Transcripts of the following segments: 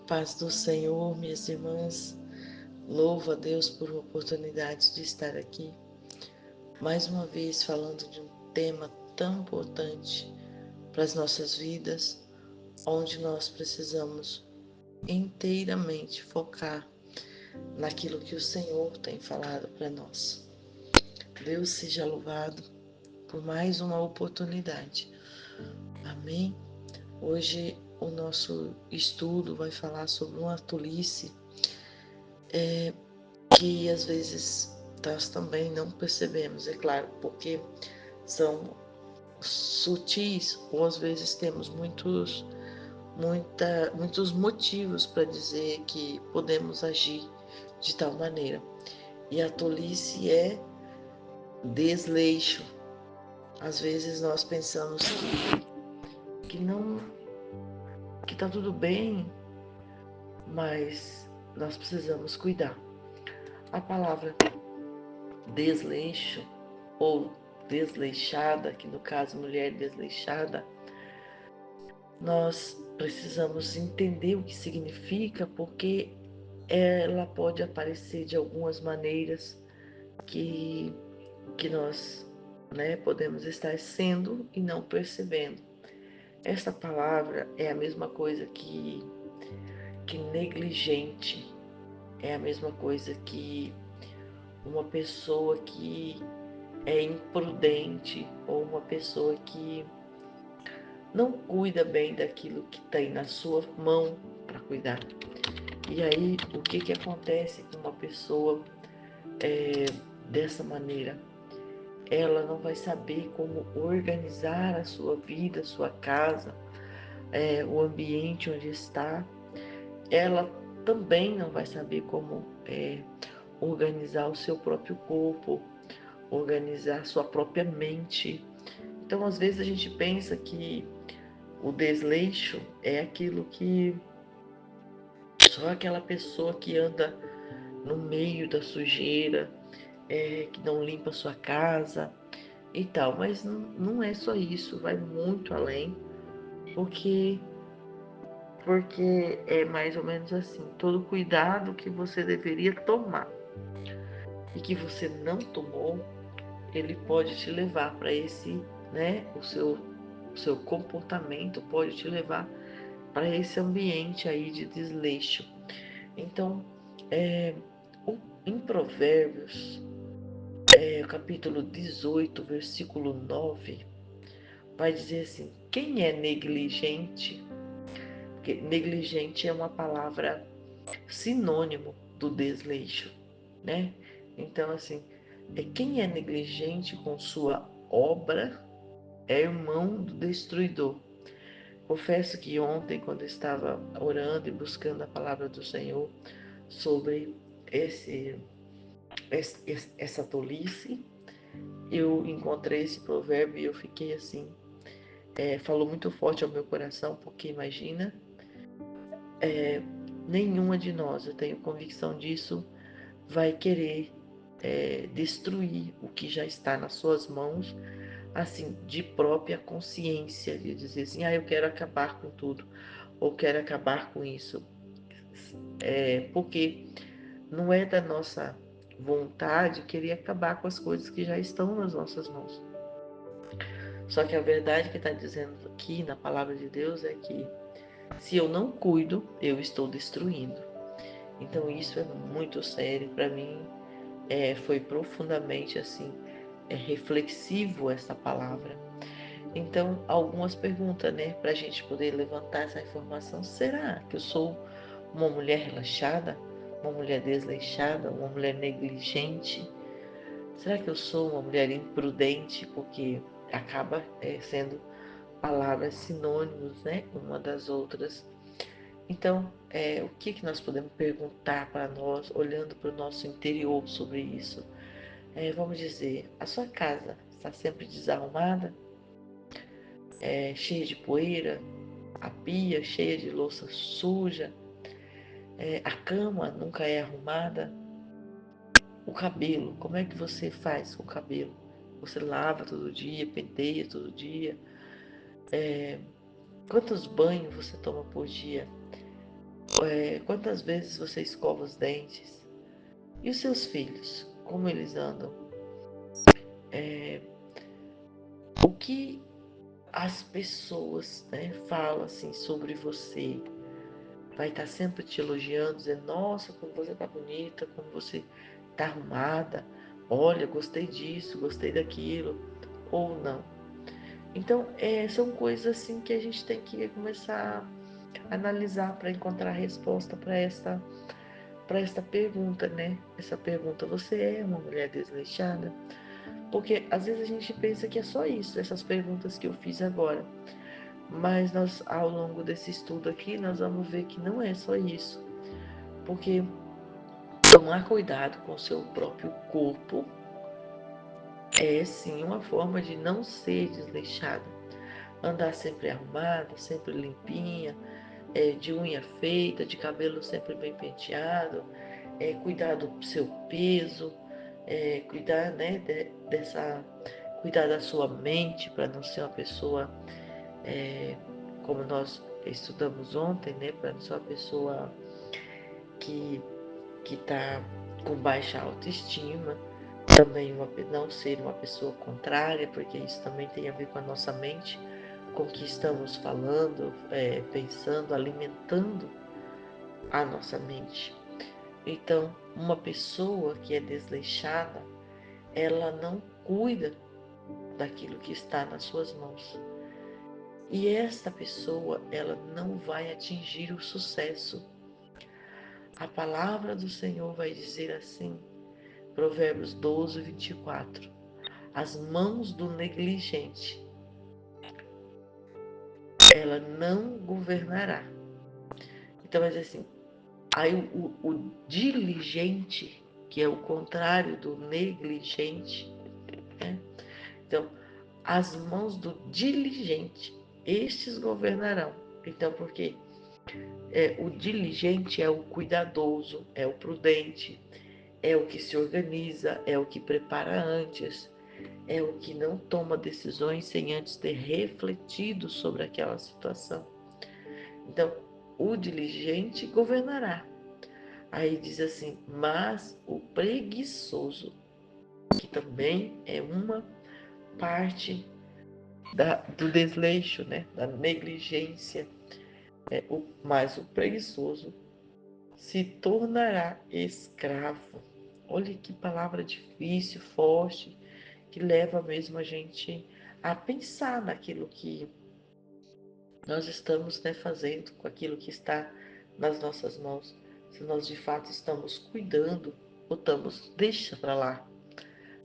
Paz do Senhor, minhas irmãs, louvo a Deus por uma oportunidade de estar aqui, mais uma vez falando de um tema tão importante para as nossas vidas, onde nós precisamos inteiramente focar naquilo que o Senhor tem falado para nós. Deus seja louvado por mais uma oportunidade. Amém? Hoje o nosso estudo vai falar sobre uma tolice que às vezes nós também não percebemos, é claro, porque são sutis ou às vezes temos muitos motivos para dizer que podemos agir de tal maneira. E a tolice é desleixo. Às vezes nós pensamos que não, que tá tudo bem, mas nós precisamos cuidar. A palavra desleixo ou desleixada, que no caso mulher desleixada, nós precisamos entender o que significa, porque ela pode aparecer de algumas maneiras que, que nós podemos estar sendo e não percebendo. Essa palavra é a mesma coisa que negligente, é a mesma coisa que uma pessoa que é imprudente ou uma pessoa que não cuida bem daquilo que tem na sua mão para cuidar. E aí, o que acontece com uma pessoa dessa maneira? Ela não vai saber como organizar a sua vida, a sua casa, o ambiente onde está. Ela também não vai saber como organizar o seu próprio corpo, organizar a sua própria mente. Então, às vezes a gente pensa que o desleixo é aquilo que só aquela pessoa que anda no meio da sujeira, que não limpa a sua casa e tal. Mas não é só isso, vai muito além, porque, porque é mais ou menos assim, todo cuidado que você deveria tomar e que você não tomou, ele pode te levar para esse, o seu comportamento pode te levar para esse ambiente aí de desleixo. Então, em Provérbios, capítulo 18, versículo 9, vai dizer assim: quem é negligente? Porque negligente é uma palavra sinônimo do desleixo, né? Então, assim, quem é negligente com sua obra é irmão do destruidor. Confesso que ontem, quando estava orando e buscando a palavra do Senhor sobre essa tolice, eu encontrei esse provérbio e eu fiquei assim, falou muito forte ao meu coração, porque imagina, nenhuma de nós, eu tenho convicção disso, vai querer destruir o que já está nas suas mãos, assim, de própria consciência, de dizer assim, eu quero acabar com tudo, ou quero acabar com isso. Porque não é da nossa vontade querer acabar com as coisas que já estão nas nossas mãos. Só que a verdade que está dizendo aqui na palavra de Deus é que se eu não cuido, eu estou destruindo. Então isso é muito sério para mim. Foi profundamente assim reflexivo essa palavra. Então algumas perguntas, para a gente poder levantar essa informação: será que eu sou uma mulher relaxada, uma mulher desleixada, uma mulher negligente? Será que eu sou uma mulher imprudente? Porque acaba sendo palavras sinônimos, uma das outras. Então, o que nós podemos perguntar para nós, olhando para o nosso interior sobre isso? Vamos dizer, a sua casa está sempre desarrumada, cheia de poeira, a pia cheia de louça suja, a cama nunca é arrumada, o cabelo, como é que você faz com o cabelo? Você lava todo dia, penteia todo dia? Quantos banhos você toma por dia? Quantas vezes você escova os dentes? E os seus filhos, como eles andam? O que as pessoas, né, falam assim sobre você? Vai estar sempre te elogiando, dizendo, nossa, como você está bonita, como você está arrumada, olha, gostei disso, gostei daquilo, ou não. Então, são coisas assim que a gente tem que começar a analisar para encontrar a resposta para esta pergunta, né? Essa pergunta, você é uma mulher desleixada? Porque às vezes a gente pensa que é só isso, essas perguntas que eu fiz agora. Mas nós, ao longo desse estudo aqui, nós vamos ver que não é só isso. Porque tomar cuidado com o seu próprio corpo é sim uma forma de não ser desleixada. Andar sempre arrumada, sempre limpinha, de unha feita, de cabelo sempre bem penteado, cuidar do seu peso, cuidar, né, cuidar da sua mente para não ser uma pessoa, como nós estudamos ontem, né, para não ser uma pessoa que está com baixa autoestima, também não ser uma pessoa contrária, porque isso também tem a ver com a nossa mente, com o que estamos falando, pensando, alimentando a nossa mente. Então, uma pessoa que é desleixada, ela não cuida daquilo que está nas suas mãos. E esta pessoa, ela não vai atingir o sucesso. A palavra do Senhor vai dizer assim, Provérbios 12, 24. As mãos do negligente, ela não governará. Então, mas assim, aí o diligente, que é o contrário do negligente, né? Então, as mãos do diligente, estes governarão. Então, porque o diligente é o cuidadoso, é o prudente, é o que se organiza, é o que prepara antes, é o que não toma decisões sem antes ter refletido sobre aquela situação. Então, o diligente governará. Aí diz assim, mas o preguiçoso, que também é uma parte do desleixo, né? Da negligência, mas o preguiçoso se tornará escravo. Olha que palavra difícil, forte, que leva mesmo a gente a pensar naquilo que nós estamos, né, fazendo, com aquilo que está nas nossas mãos. Se nós de fato estamos cuidando ou estamos, deixa para lá,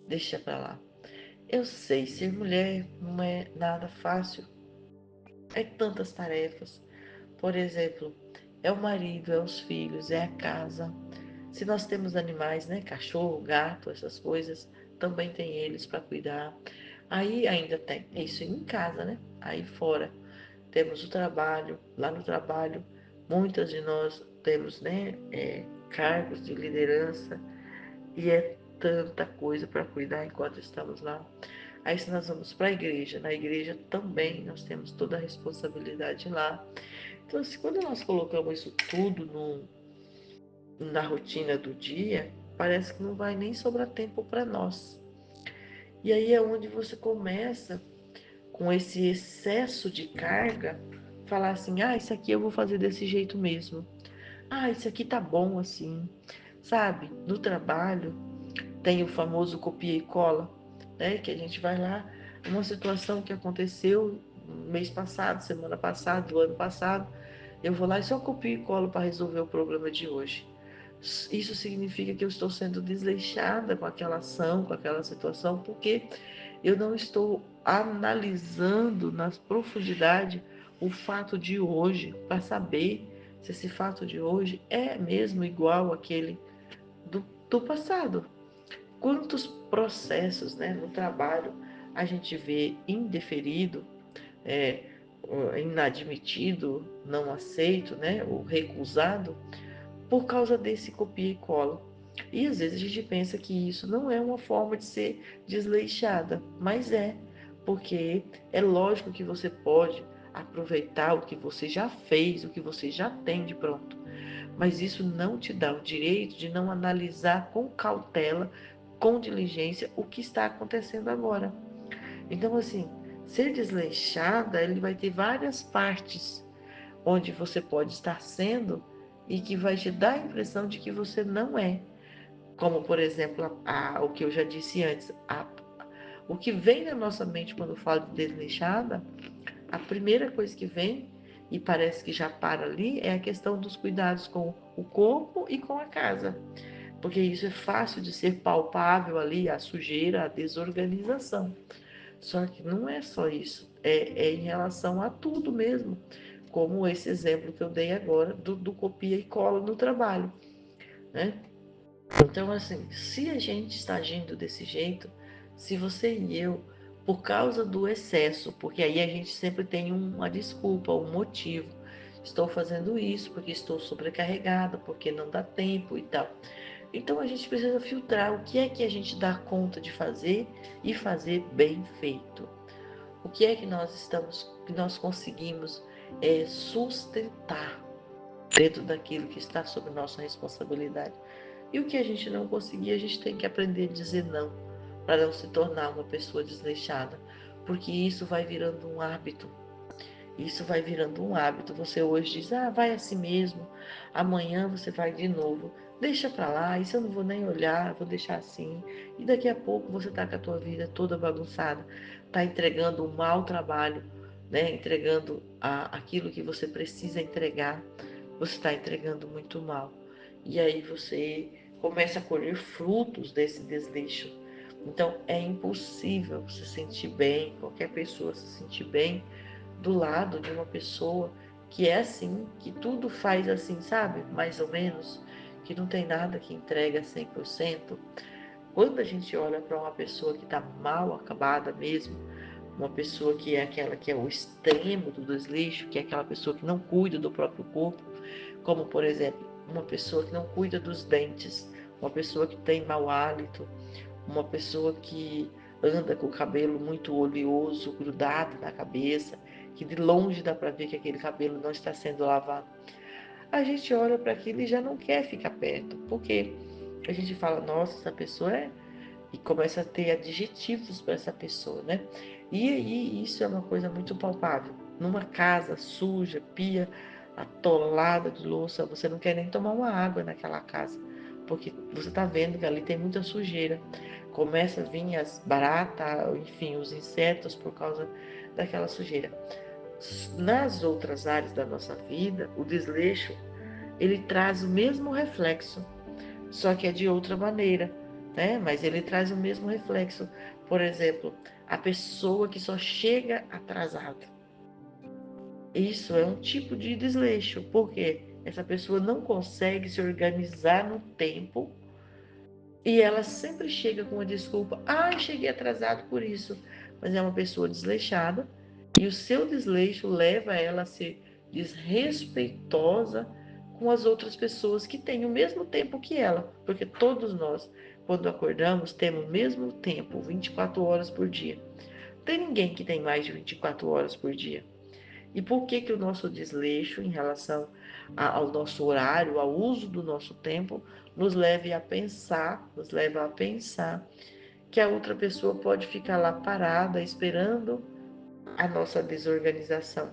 deixa para lá. Eu sei, ser mulher não é nada fácil, é tantas tarefas. Por exemplo, é o marido, é os filhos, é a casa. Se nós temos animais, né, cachorro, gato, essas coisas, também tem eles para cuidar. Aí ainda tem isso em casa, né? Aí fora temos o trabalho, lá no trabalho, muitas de nós temos, né, cargos de liderança e é tanta coisa para cuidar enquanto estamos lá. Aí se nós vamos para a igreja, na igreja também nós temos toda a responsabilidade lá. Então, assim, quando nós colocamos isso tudo na rotina do dia, parece que não vai nem sobrar tempo para nós. E aí é onde você começa, com esse excesso de carga, falar assim: ah, isso aqui eu vou fazer desse jeito mesmo. Ah, isso aqui tá bom assim. Sabe? No trabalho tem o famoso copia e cola, né? Que a gente vai lá, uma situação que aconteceu mês passado, semana passada, do ano passado, eu vou lá e só copio e colo para resolver o problema de hoje. Isso significa que eu estou sendo desleixada com aquela ação, com aquela situação, porque eu não estou analisando na profundidade o fato de hoje, para saber se esse fato de hoje é mesmo igual àquele do passado. Quantos processos, né, no trabalho a gente vê indeferido, é, inadmitido, não aceito, né, ou recusado, por causa desse copia e cola. E às vezes a gente pensa que isso não é uma forma de ser desleixada, mas é, porque é lógico que você pode aproveitar o que você já fez, o que você já tem de pronto. mas isso não te dá o direito de não analisar com cautela, com diligência, o que está acontecendo agora. Então, assim, ser desleixada, ele vai ter várias partes onde você pode estar sendo e que vai te dar a impressão de que você não é. Como, por exemplo, o que eu já disse antes, o que vem na nossa mente quando falo de desleixada, a primeira coisa que vem, e parece que já para ali, é a questão dos cuidados com o corpo e com a casa. Porque isso é fácil de ser palpável ali, a sujeira, a desorganização. Só que não é só isso, é em relação a tudo mesmo, como esse exemplo que eu dei agora do copia e cola no trabalho, né? Então, assim, se a gente está agindo desse jeito, se você e eu, por causa do excesso, porque aí a gente sempre tem uma desculpa, um motivo. Estou fazendo isso porque estou sobrecarregada, porque não dá tempo e tal. Então a gente precisa filtrar o que é que a gente dá conta de fazer e fazer bem feito. O que é que nós conseguimos sustentar dentro daquilo que está sob nossa responsabilidade. E o que a gente não conseguir, a gente tem que aprender a dizer não, para não se tornar uma pessoa desleixada, porque isso vai virando um hábito. Isso vai virando um hábito. Você hoje diz, vai assim mesmo, amanhã você vai de novo. Deixa para lá, isso eu não vou nem olhar, vou deixar assim. E daqui a pouco você tá com a tua vida toda bagunçada, tá entregando um mau trabalho, né? Entregando aquilo que você precisa entregar, você está entregando muito mal. E aí você começa a colher frutos desse desleixo. Então é impossível se sentir bem, qualquer pessoa se sentir bem do lado de uma pessoa que é assim, que tudo faz assim, sabe? Mais ou menos, que não tem nada que entrega 100%. Quando a gente olha para uma pessoa que está mal acabada mesmo, uma pessoa que é aquela que é o extremo do desleixo, que é aquela pessoa que não cuida do próprio corpo, como por exemplo, uma pessoa que não cuida dos dentes, uma pessoa que tem mau hálito, uma pessoa que anda com o cabelo muito oleoso, grudado na cabeça, que de longe dá para ver que aquele cabelo não está sendo lavado. A gente olha para aquilo e já não quer ficar perto, porque a gente fala, nossa, essa pessoa é. E começa a ter adjetivos para essa pessoa, né? E aí isso é uma coisa muito palpável. Numa casa suja, pia atolada de louça, você não quer nem tomar uma água naquela casa, porque você está vendo que ali tem muita sujeira. Começa a vir as baratas, enfim, os insetos por causa daquela sujeira. Nas outras áreas da nossa vida, o desleixo, ele traz o mesmo reflexo, só que é de outra maneira, né? Mas ele traz o mesmo reflexo. Por exemplo, a pessoa que só chega atrasada. Isso é um tipo de desleixo, porque essa pessoa não consegue se organizar no tempo e ela sempre chega com uma desculpa. Cheguei atrasado por isso. Mas é uma pessoa desleixada e o seu desleixo leva ela a ser desrespeitosa com as outras pessoas que têm o mesmo tempo que ela. Porque todos nós, quando acordamos, temos o mesmo tempo, 24 horas por dia. Não tem ninguém que tem mais de 24 horas por dia. E por que que o nosso desleixo em relação ao nosso horário, ao uso do nosso tempo, nos leva a pensar que a outra pessoa pode ficar lá parada esperando a nossa desorganização.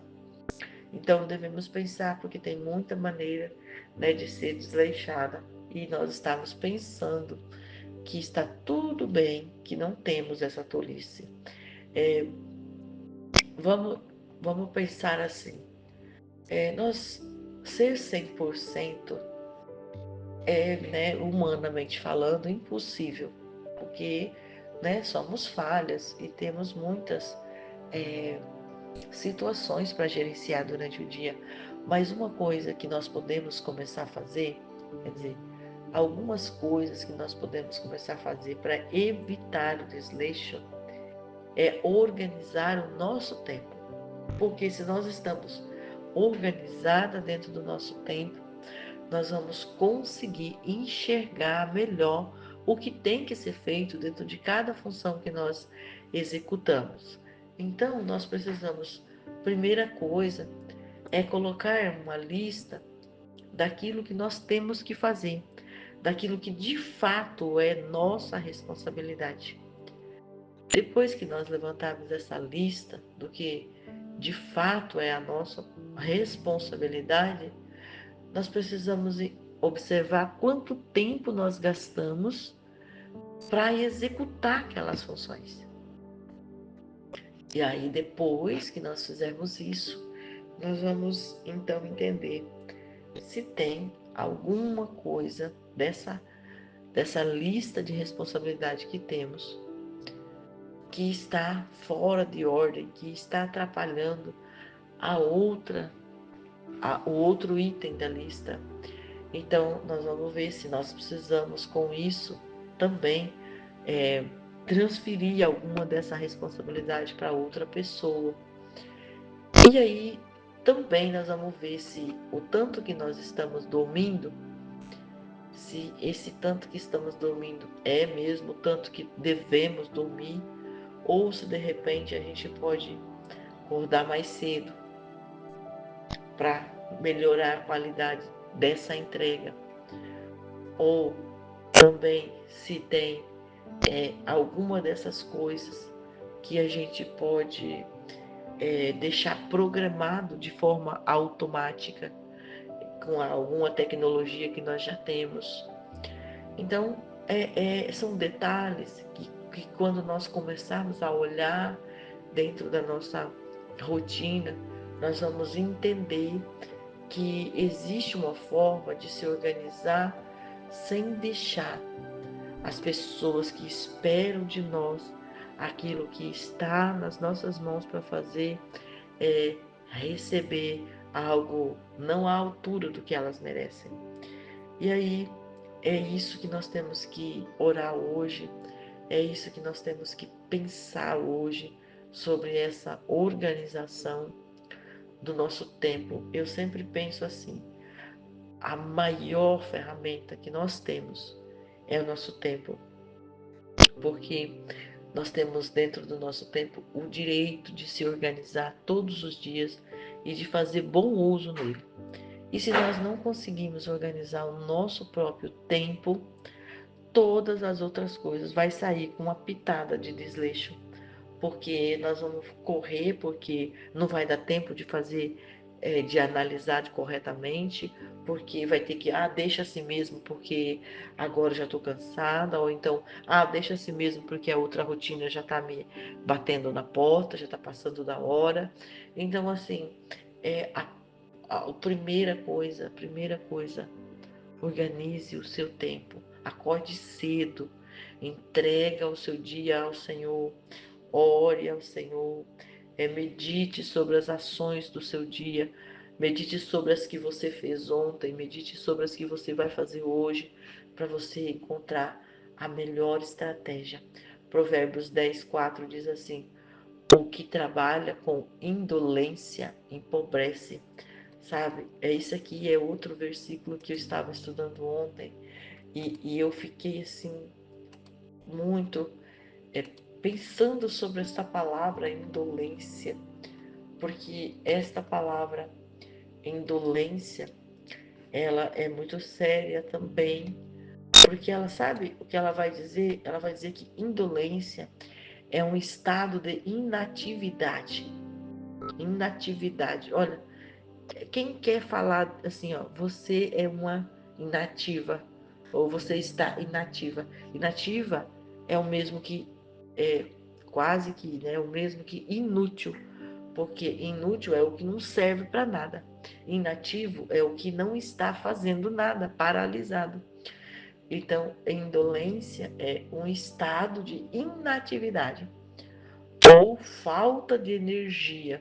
Então devemos pensar, porque tem muita maneira, né, de ser desleixada e nós estamos pensando que está tudo bem, que não temos essa tolice. É, vamos, vamos pensar assim. Nós ser 100% é, né, humanamente falando, impossível, porque, né, somos falhas e temos muitas situações para gerenciar durante o dia. Mas uma coisa que nós podemos começar a fazer, quer dizer, algumas coisas que nós podemos começar a fazer para evitar o desleixo é organizar o nosso tempo. Porque se nós estamos organizada dentro do nosso tempo, nós vamos conseguir enxergar melhor o que tem que ser feito dentro de cada função que nós executamos. Então, nós precisamos, primeira coisa, é colocar uma lista daquilo que nós temos que fazer, daquilo que de fato é nossa responsabilidade. Depois que nós levantarmos essa lista do que de fato é a nossa responsabilidade, nós precisamos observar quanto tempo nós gastamos para executar aquelas funções. E aí, depois que nós fizermos isso, nós vamos então entender se tem alguma coisa dessa lista de responsabilidade que temos que está fora de ordem, que está atrapalhando o outro item da lista. Então, nós vamos ver se nós precisamos, com isso, também transferir alguma dessa responsabilidade para outra pessoa. E aí, também nós vamos ver se o tanto que nós estamos dormindo, se esse tanto que estamos dormindo é mesmo o tanto que devemos dormir, ou se de repente a gente pode acordar mais cedo para melhorar a qualidade dessa entrega. Ou também se tem alguma dessas coisas que a gente pode deixar programado de forma automática com alguma tecnologia que nós já temos. Então, são detalhes que quando nós começarmos a olhar dentro da nossa rotina, nós vamos entender que existe uma forma de se organizar sem deixar as pessoas que esperam de nós aquilo que está nas nossas mãos para fazer, receber algo não à altura do que elas merecem. E aí é isso que nós temos que orar hoje, é isso que nós temos que pensar hoje sobre essa organização do nosso tempo. Eu sempre penso assim: a maior ferramenta que nós temos é o nosso tempo, porque nós temos dentro do nosso tempo o direito de se organizar todos os dias e de fazer bom uso nele. E se nós não conseguimos organizar o nosso próprio tempo, todas as outras coisas vai sair com uma pitada de desleixo, porque nós vamos correr, porque não vai dar tempo de fazer, de analisar corretamente, porque vai ter que, deixa assim mesmo, porque agora já estou cansada, ou então, deixa assim mesmo, porque a outra rotina já está me batendo na porta, já está passando da hora. Então, assim, a primeira coisa, organize o seu tempo, acorde cedo, entrega o seu dia ao Senhor, ore ao Senhor, medite sobre as ações do seu dia, medite sobre as que você fez ontem, medite sobre as que você vai fazer hoje, para você encontrar a melhor estratégia. Provérbios 10:4 diz assim: o que trabalha com indolência empobrece. Sabe, isso aqui é outro versículo que eu estava estudando ontem e eu fiquei assim muito pensando sobre essa palavra indolência, porque esta palavra indolência, ela é muito séria também, porque ela sabe o que ela vai dizer? Ela vai dizer que indolência é um estado de inatividade. Inatividade. Olha, quem quer falar assim, ó, você é uma inativa, ou você está inativa. Inativa é o mesmo que, é, quase que, né, o mesmo que inútil, porque inútil é o que não serve para nada. Inativo é o que não está fazendo nada, paralisado. Então, indolência é um estado de inatividade ou falta de energia.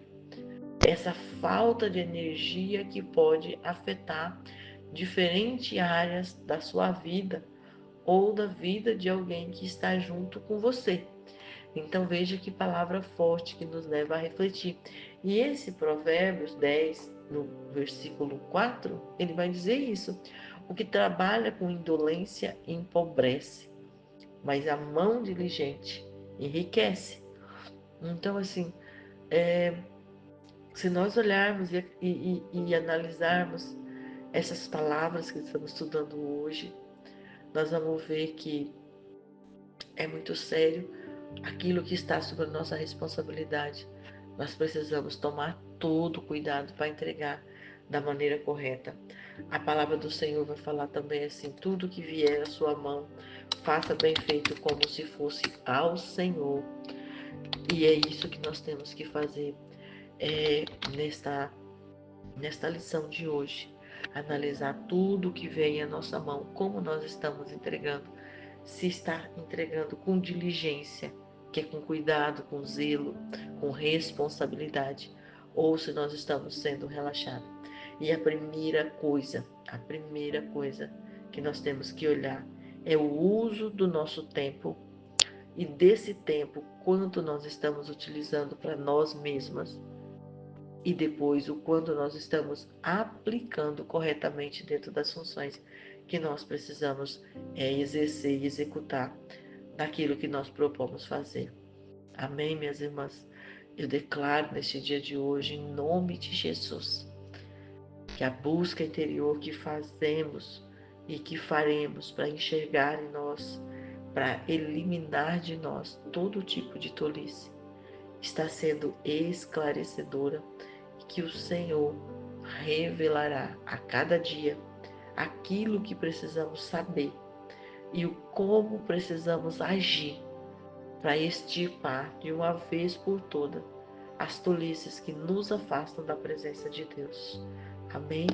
Essa falta de energia que pode afetar diferentes áreas da sua vida ou da vida de alguém que está junto com você. Então veja que palavra forte que nos leva a refletir. E esse Provérbios 10, no versículo 4, ele vai dizer isso: o que trabalha com indolência empobrece, mas a mão diligente enriquece. Então, assim, se nós olharmos e analisarmos essas palavras que estamos estudando hoje, nós vamos ver que é muito sério aquilo que está sobre a nossa responsabilidade. Nós precisamos tomar todo cuidado para entregar da maneira correta. A palavra do Senhor vai falar também assim: tudo que vier à sua mão, faça bem feito como se fosse ao Senhor. E é isso que nós temos que fazer nesta lição de hoje. Analisar tudo que vem à nossa mão, como nós estamos entregando, se está entregando com diligência, que é com cuidado, com zelo, com responsabilidade, ou se nós estamos sendo relaxados. E a primeira coisa que nós temos que olhar é o uso do nosso tempo e desse tempo, quanto nós estamos utilizando para nós mesmas e depois o quanto nós estamos aplicando corretamente dentro das funções que nós precisamos exercer e executar naquilo que nós propomos fazer. Amém, minhas irmãs? Eu declaro neste dia de hoje, em nome de Jesus, que a busca interior que fazemos e que faremos para enxergar em nós, para eliminar de nós todo tipo de tolice, está sendo esclarecedora e que o Senhor revelará a cada dia aquilo que precisamos saber e o como precisamos agir para extirpar de uma vez por todas as tolices que nos afastam da presença de Deus. Amém?